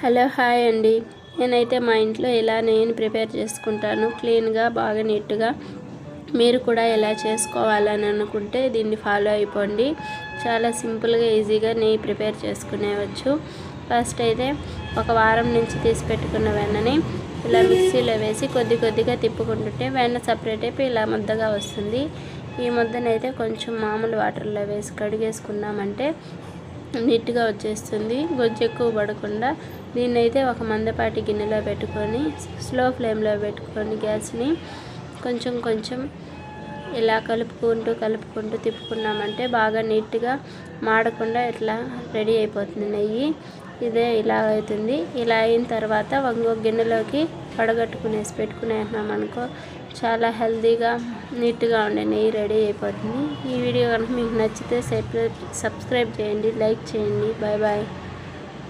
Hello hi అండి. నేనైతే మా ఇంట్లో ఇలా నెయ్యిని ప్రిపేర్ చేసుకుంటాను, క్లీన్గా బాగా నీట్గా. మీరు కూడా ఎలా చేసుకోవాలని అనుకుంటే దీన్ని ఫాలో అయిపోండి. చాలా సింపుల్గా ఈజీగా నెయ్యి ప్రిపేర్ చేసుకునేవచ్చు. ఫస్ట్ అయితే ఒక వారం నుంచి తీసి పెట్టుకున్న వెన్నని ఇలా మిక్సీలో వేసి కొద్దిగా తిప్పుకుంటుంటే వెన్న సపరేట్ అయిపోయి ఇలా ముద్దగా వస్తుంది. ఈ ముద్దనైతే కొంచెం మామూలు వాటర్లో వేసి కడిగేసుకున్నామంటే నీట్గా వచ్చేస్తుంది, గొజ్జు ఎక్కువ పడకుండా. దీన్నైతే ఒక మందపాటి గిన్నెలో పెట్టుకొని స్లో ఫ్లేమ్లో పెట్టుకొని గ్యాస్ని కొంచెం ఇలా కలుపుకుంటూ తిప్పుకున్నామంటే బాగా నీట్గా మాడకుండా ఇట్లా రెడీ అయిపోతుంది నెయ్యి. ఇదే ఇలా అవుతుంది. ఇలా అయిన తర్వాత ఇంకో గిన్నెలోకి వడగట్టుకునేసి పెట్టుకునేసినామనుకో చాలా హెల్తీగా నీట్గా ఉండే నెయ్యి రెడీ అయిపోతుంది. ఈ వీడియో కనుక మీకు నచ్చితే సబ్స్క్రైబ్ చేయండి, లైక్ చేయండి. Bye bye.